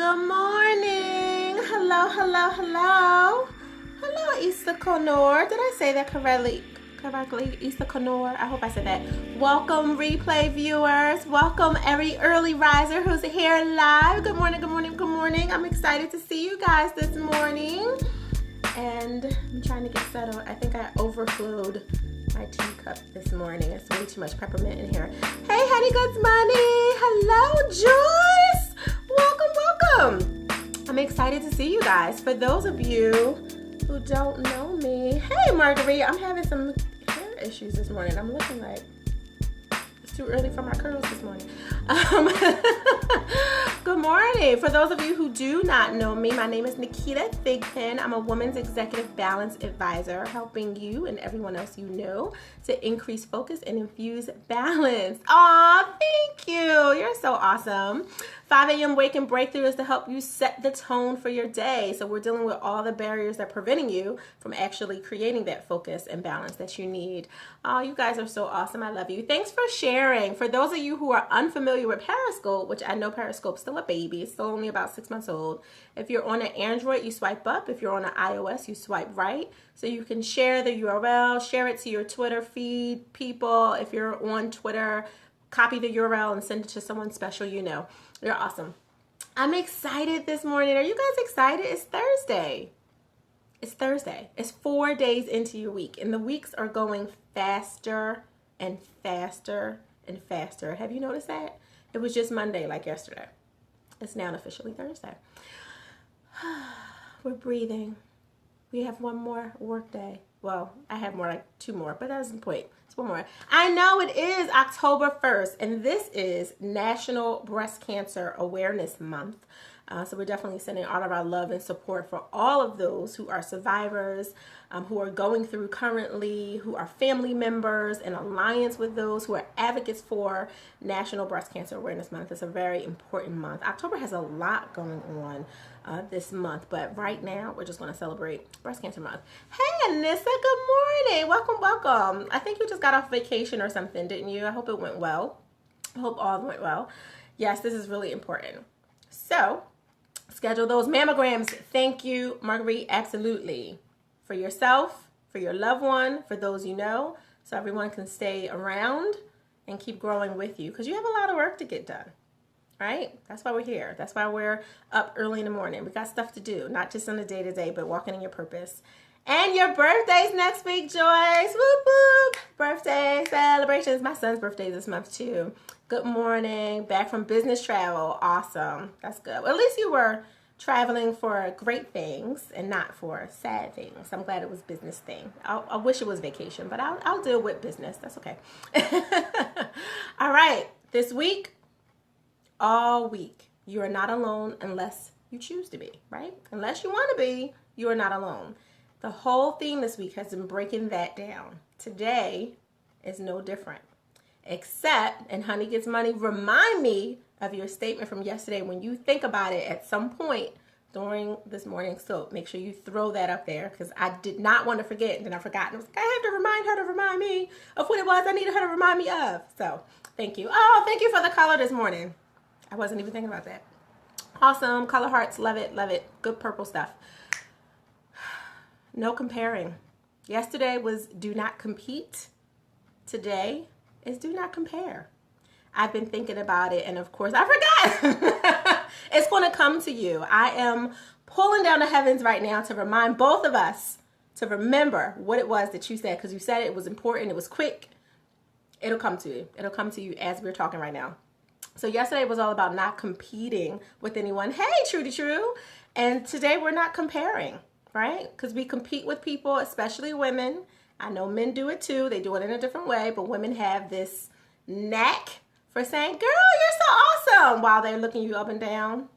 Good morning. Hello, hello, hello. Hello, Issa Conor. Did I say that correctly? Issa Conor. I hope I said that. Welcome, replay viewers. Welcome, every early riser who's here live. Good morning, good morning, good morning. I'm excited to see you guys this morning. And I'm trying to get settled. I think I overflowed my teacup this morning. It's way too much peppermint in here. Hey, Honey Goods Money. Hello, Joyce. Welcome. I'm excited to see you guys. For those of you who don't know me, hey, Marguerite. I'm having some hair issues this morning. I'm looking like it's too early for my curls this morning. Good morning. For those of you who do not know me, my name is Naketa Thigpen. I'm a woman's executive balance advisor, helping you and everyone else you know to increase focus and infuse balance. Aw, thank you. You're so awesome. 5 a.m. Wake and Breakthrough is to help you set the tone for your day. So we're dealing with all the barriers that are preventing you from actually creating that focus and balance that you need. Oh, you guys are so awesome. I love you. Thanks for sharing. For those of you who are unfamiliar with Periscope, which I know Periscope's still a baby, it's still only about 6 months old. If you're on an Android, you swipe up. If you're on an iOS, you swipe right. So you can share the URL, share it to your Twitter feed people. If you're on Twitter, copy the URL and send it to someone special you know. You're awesome. I'm excited this morning. Are you guys excited? It's Thursday. It's Thursday. It's 4 days into your week, and the weeks are going faster and faster and faster. Have you noticed that? It was just Monday like yesterday. It's now officially Thursday. We're breathing. We have one more work day. Well, I have more, like 2 more, but that's the point. It's 1 more. I know it is October 1st, and this is National Breast Cancer Awareness Month. So we're definitely sending all of our love and support for all of those who are survivors, who are going through currently, who are family members, in alliance with those who are advocates for National Breast Cancer Awareness Month. It's a very important month. October has a lot going on this month, but right now we're just going to celebrate Breast Cancer Month. Hey, Anissa, good morning. Welcome, welcome. I think you just got off vacation or something, didn't you? I hope it went well. I hope all went well. Yes, this is really important. So, schedule those mammograms. Thank you, Marguerite. Absolutely. For yourself, for your loved one, for those you know, so everyone can stay around and keep growing with you, because you have a lot of work to get done, right? That's why we're here. That's why we're up early in the morning. We got stuff to do, not just on the day-to-day, but walking in your purpose. And your birthday's next week, Joyce. Whoop, whoop. Birthday celebrations. My son's birthday this month, too. Good morning. Back from business travel. Awesome. That's good. Well, at least you were traveling for great things and not for sad things. I'm glad it was business thing. I wish it was vacation, but I'll deal with business. That's okay. All right. This week, all week, you are not alone unless you choose to be, right? Unless you want to be, you are not alone. The whole theme this week has been breaking that down. Today is no different. Except, and Honey Gets Money, remind me of your statement from yesterday when you think about it at some point during this morning. So make sure you throw that up there, because I did not want to forget, and then I forgot. And I was like, I have to remind her to remind me of what it was I needed her to remind me of. So thank you. Oh, thank you for the color this morning. I wasn't even thinking about that. Awesome. Color hearts. Love it. Love it. Good purple stuff. No comparing. Yesterday was do not compete. Today is do not compare. I've been thinking about it, and of course I forgot. It's going to come to you. I am pulling down the heavens right now to remind both of us to remember what it was that you said, because you said it was important, it was quick. It'll come to you. It'll come to you as we're talking right now. So yesterday was all about not competing with anyone. Hey, Trudy True. And today we're not comparing, right? Because we compete with people, especially women. I know men do it too. They do it in a different way, but women have this knack for saying, girl, you're so awesome, while they're looking you up and down,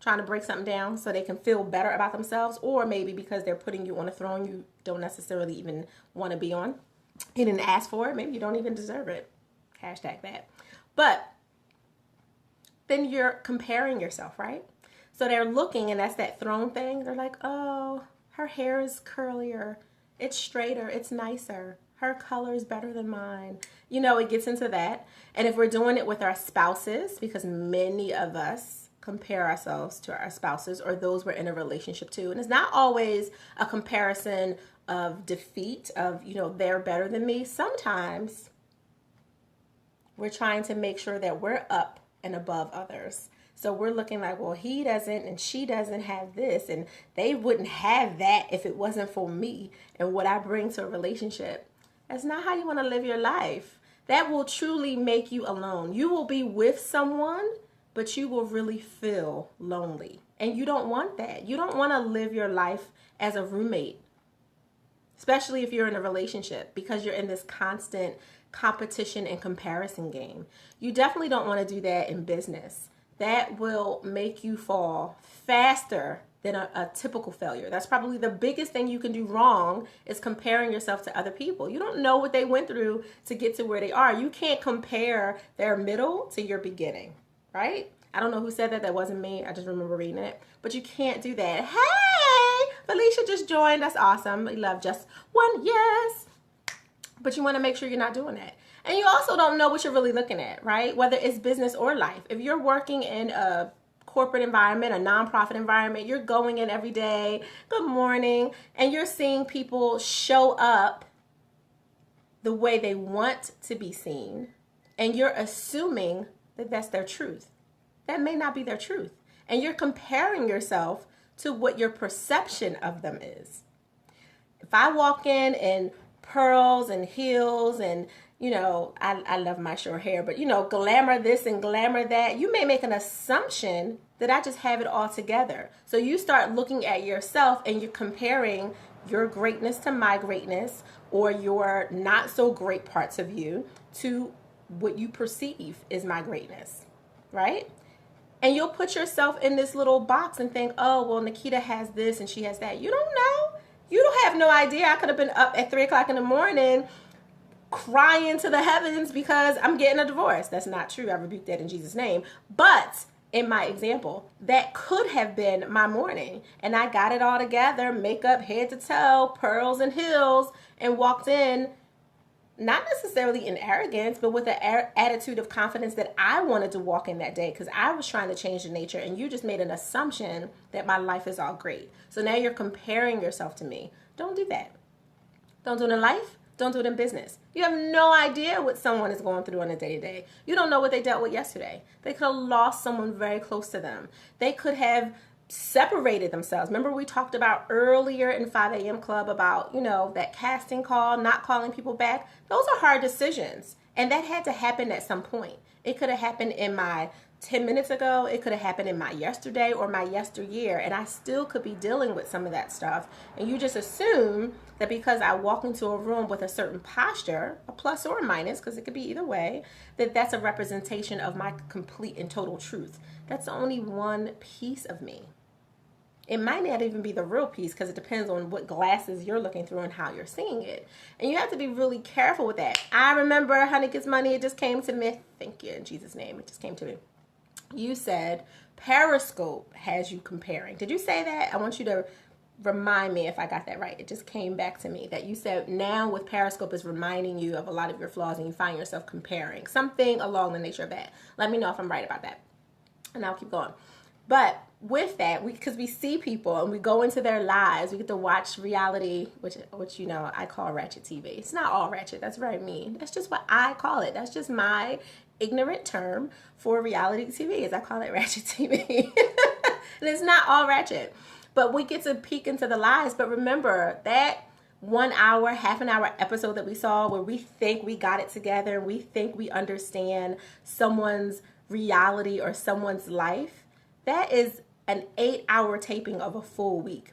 trying to break something down so they can feel better about themselves, or maybe because they're putting you on a throne you don't necessarily even want to be on. You didn't ask for it. Maybe you don't even deserve it. Hashtag that. But then you're comparing yourself, right? So they're looking, and that's that throne thing. They're like, oh, her hair is curlier. It's straighter. It's nicer. Her color is better than mine. You know, it gets into that. And if we're doing it with our spouses, because many of us compare ourselves to our spouses or those we're in a relationship to. And it's not always a comparison of defeat, of, they're better than me. Sometimes we're trying to make sure that we're up and above others. So we're looking like, well, he doesn't and she doesn't have this, and they wouldn't have that if it wasn't for me and what I bring to a relationship. That's not how you want to live your life. That will truly make you alone. You will be with someone, but you will really feel lonely. And you don't want that. You don't want to live your life as a roommate, especially if you're in a relationship, because you're in this constant competition and comparison game. You definitely don't want to do that in business. That will make you fall faster than a typical failure. That's probably the biggest thing you can do wrong, is comparing yourself to other people. You don't know what they went through to get to where they are. You can't compare their middle to your beginning, right? I don't know who said that. That wasn't me. I just remember reading it. But you can't do that. Hey, Felicia just joined. That's awesome. We love just one yes. But you want to make sure you're not doing that. And you also don't know what you're really looking at, right? Whether it's business or life. If you're working in a corporate environment, a nonprofit environment, you're going in every day, good morning, and you're seeing people show up the way they want to be seen, and you're assuming that that's their truth. That may not be their truth. And you're comparing yourself to what your perception of them is. If I walk in pearls and heels and, I love my short hair, but, glamour this and glamour that, you may make an assumption that I just have it all together. So you start looking at yourself and you're comparing your greatness to my greatness, or your not so great parts of you to what you perceive is my greatness, right? And you'll put yourself in this little box and think, oh, well, Naketa has this and she has that. You don't know. You don't have no idea. I could have been up at 3 o'clock in the morning crying to the heavens because I'm getting a divorce. That's not true. I rebuke that in Jesus' name. But in my example, that could have been my morning. And I got it all together, makeup head to toe, pearls and heels, and walked in, not necessarily in arrogance, but with an attitude of confidence that I wanted to walk in that day because I was trying to change the nature, and you just made an assumption that my life is all great. So now you're comparing yourself to me. Don't do that. Don't do it in life. Don't do it in business. You have no idea what someone is going through on a day-to-day. You don't know what they dealt with yesterday. They could have lost someone very close to them. They could have separated themselves. Remember we talked about earlier in 5 a.m. Club about, that casting call, not calling people back. Those are hard decisions. And that had to happen at some point. It could have happened in my 10 minutes ago. It could have happened in my yesterday or my yesteryear. And I still could be dealing with some of that stuff. And you just assume that because I walk into a room with a certain posture, a plus or a minus, because it could be either way, that that's a representation of my complete and total truth. That's only one piece of me. It might not even be the real piece because it depends on what glasses you're looking through and how you're seeing it. And you have to be really careful with that. I remember, Honey Gets Money, it just came to me. Thank you, in Jesus' name, it just came to me. You said Periscope has you comparing. Did you say that? I want you to remind me if I got that right. It just came back to me that you said now with Periscope is reminding you of a lot of your flaws and you find yourself comparing. Something along the nature of that. Let me know if I'm right about that. And I'll keep going. But with that, because we see people and we go into their lives, we get to watch reality, which I call ratchet TV. It's not all ratchet. That's very mean. That's just what I call it. That's just my ignorant term for reality TV, is I call it ratchet TV. And it's not all ratchet. But we get to peek into the lives. But remember that 1 hour, half an hour episode that we saw where we think we got it together, we think we understand someone's reality or someone's life, that is an 8-hour taping of a full week.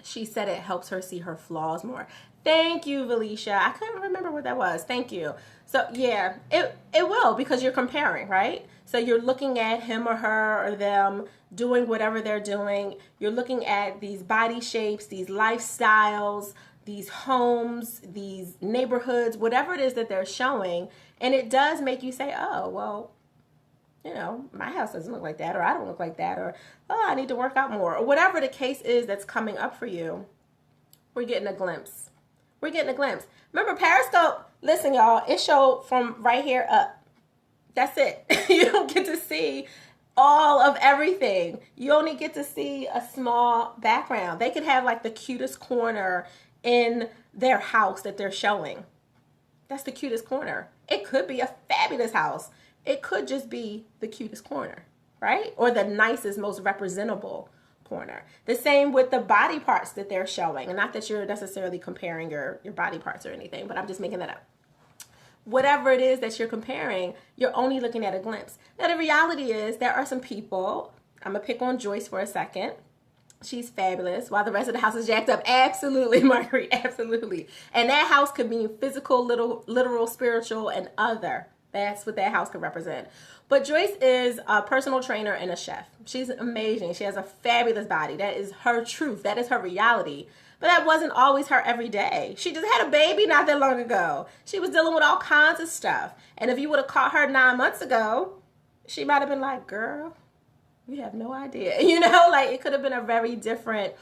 She said it helps her see her flaws more. Thank you, Felicia. I couldn't remember what that was. Thank you. So yeah, it will, because you're comparing, right? So you're looking at him or her or them doing whatever they're doing. You're looking at these body shapes, these lifestyles, these homes, these neighborhoods, whatever it is that they're showing. And it does make you say, oh, well, my house doesn't look like that, or I don't look like that, or, oh, I need to work out more, or whatever the case is that's coming up for you. We're getting a glimpse. We're getting a glimpse. Remember Periscope? Listen, y'all, it showed from right here up. That's it. You don't get to see all of everything. You only get to see a small background. They could have like the cutest corner in their house that they're showing. That's the cutest corner. It could be a fabulous house. It could just be the cutest corner, right? Or the nicest, most representable corner. The same with the body parts that they're showing. And not that you're necessarily comparing your body parts or anything, but I'm just making that up. Whatever it is that you're comparing, you're only looking at a glimpse. Now, the reality is there are some people, I'm going to pick on Joyce for a second. She's fabulous while the rest of the house is jacked up. Absolutely, Marguerite, absolutely. And that house could mean physical, literal, spiritual, and other. That's what that house could represent. But Joyce is a personal trainer and a chef. She's amazing. She has a fabulous body. That is her truth. That is her reality. But that wasn't always her every day. She just had a baby not that long ago. She was dealing with all kinds of stuff. And if you would have caught her 9 months ago, she might have been like, girl, you have no idea. You know, like it could have been a very different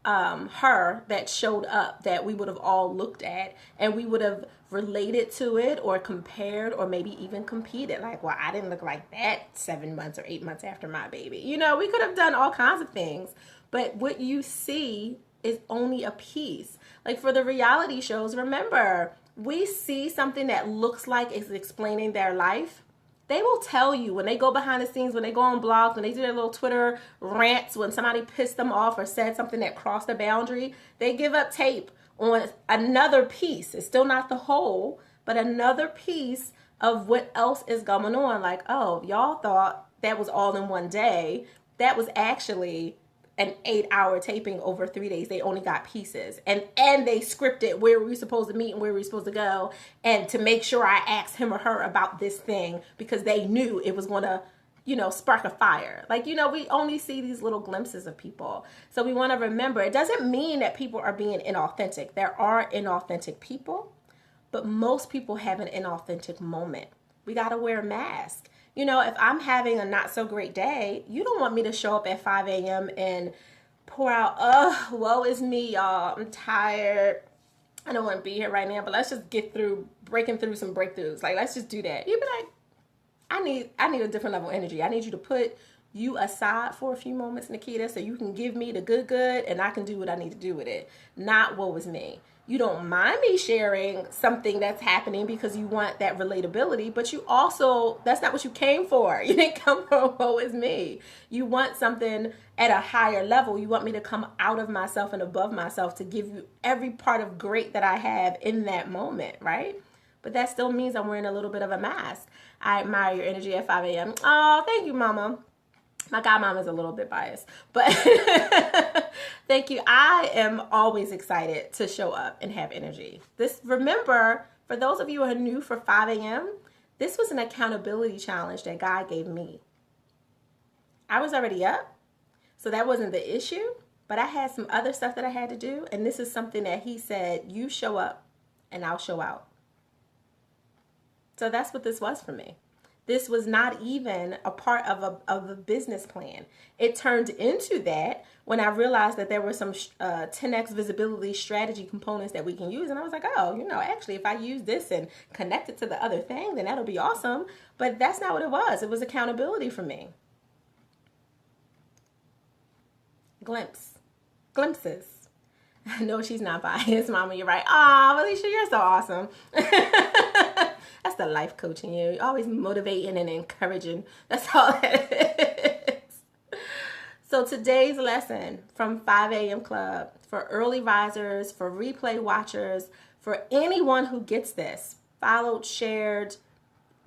her that showed up that we would have all looked at and we would have related to it or compared or maybe even competed. Like, well, I didn't look like that 7 months or 8 months after my baby. You know, we could have done all kinds of things. But what you see is only a piece. Like for the reality shows, remember, we see something that looks like it's explaining their life. They will tell you when they go behind the scenes, when they go on blogs, when they do their little Twitter rants, when somebody pissed them off or said something that crossed the boundary, they give up tape on another piece. It's still not the whole, but another piece of what else is going on. Like, oh, y'all thought that was all in one day. That was actually an 8-hour taping over 3 days. They only got pieces. And they scripted where we were supposed to meet and where we were supposed to go. And to make sure I asked him or her about this thing because they knew it was going to, you know, spark a fire. Like, you know, we only see these little glimpses of people. So we want to remember, it doesn't mean that people are being inauthentic. There are inauthentic people, but most people have an inauthentic moment. We got to wear a mask. You know, if I'm having a not so great day, you don't want me to show up at 5 a.m. and pour out, oh, woe is me, y'all. I'm tired. I don't want to be here right now, but let's just get through breaking through some breakthroughs. Like, let's just do that. You'd be like, I need a different level of energy. I need you to put you aside for a few moments, Naketa, so you can give me the good, and I can do what I need to do with it. Not woe is me. You don't mind me sharing something that's happening because you want that relatability, but you also, that's not what you came for. You didn't come for woe is me. You want something at a higher level. You want me to come out of myself and above myself to give you every part of great that I have in that moment, right? But that still means I'm wearing a little bit of a mask. I admire your energy at 5 a.m. Oh, thank you, Mama. My godmom is a little bit biased, but thank you. I am always excited to show up and have energy. Remember, for those of you who are new for 5 a.m., this was an accountability challenge that God gave me. I was already up, so that wasn't the issue, but I had some other stuff that I had to do, and this is something that he said, you show up and I'll show out. So that's what this was for me. This was not even a part of a business plan. It turned into that when I realized that there were some 10x visibility strategy components that we can use. And I was like, oh, you know, actually, if I use this and connect it to the other thing, then that'll be awesome. But that's not what it was. It was accountability for me. Glimpses. No, she's not biased, Mama. You're right. Oh, Alicia, you're so awesome. That's the life coaching you. You're always motivating and encouraging. That's all that is. So today's lesson from 5 a.m. Club, for early risers, for replay watchers, for anyone who gets this, followed, shared,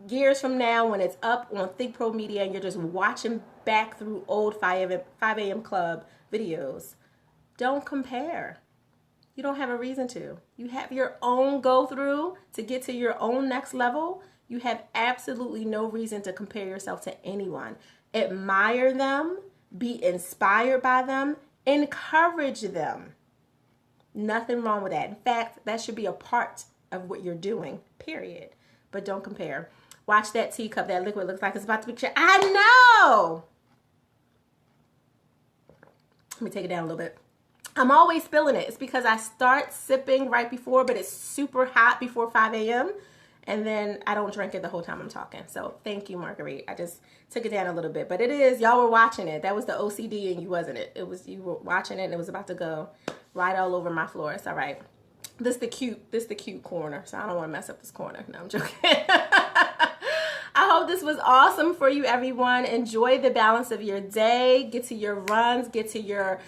years from now when it's up on Think Pro Media and you're just watching back through old 5 a.m. Club videos, don't compare. You don't have a reason to. You have your own go through to get to your own next level. You have absolutely no reason to compare yourself to anyone. Admire them, be inspired by them, encourage them. Nothing wrong with that. In fact, that should be a part of what you're doing, period. But don't compare. Watch that teacup, that liquid looks like it's about to be shared. I know! Let me take it down a little bit. I'm always spilling it. It's because I start sipping right before, but it's super hot before 5 a.m. And then I don't drink it the whole time I'm talking. So thank you, Marguerite. I just took it down a little bit. But it is, y'all were watching it. That was the OCD and you wasn't it. It was, you were watching it and it was about to go right all over my floor. It's all right. This the cute corner. So I don't want to mess up this corner. No, I'm joking. I hope this was awesome for you, everyone. Enjoy the balance of your day. Get to your runs. Get to your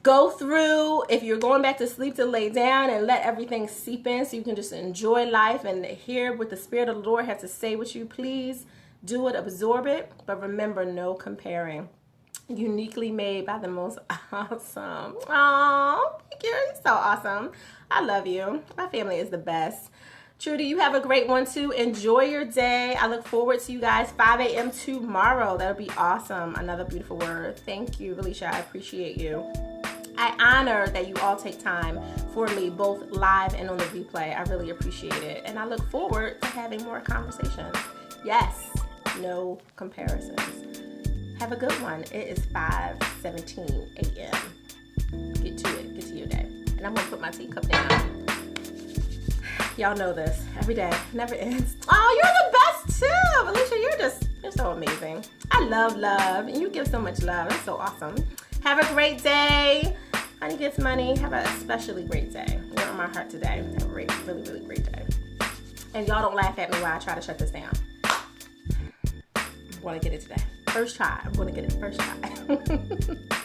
go through. If you're going back to sleep, to lay down and let everything seep in so you can just enjoy life and hear what the Spirit of the Lord has to say with you. Please do it, absorb it, but remember, no comparing. Uniquely made by the most awesome. Oh, thank you. You're so awesome. I love you. My family is the best. Trudy, you have a great one too. Enjoy your day. I look forward to you guys 5 a.m. tomorrow. That'll be awesome. Another beautiful word. Thank you, Felicia. I appreciate you. I honor that you all take time for me, both live and on the replay. I really appreciate it. And I look forward to having more conversations. Yes, no comparisons. Have a good one. It is 5:17 a.m. Get to it. Get to your day. And I'm going to put my teacup down. Y'all know this. Every day. Never ends. Oh, you're the best too. Alicia, you're so amazing. I love love. And you give so much love. That's so awesome. Have a great day. Honey Gets Money. Have a especially great day. You're on my heart today. Have a really, really great day. And y'all don't laugh at me while I try to shut this down. I want to get it today. First try. I'm going to get it first try.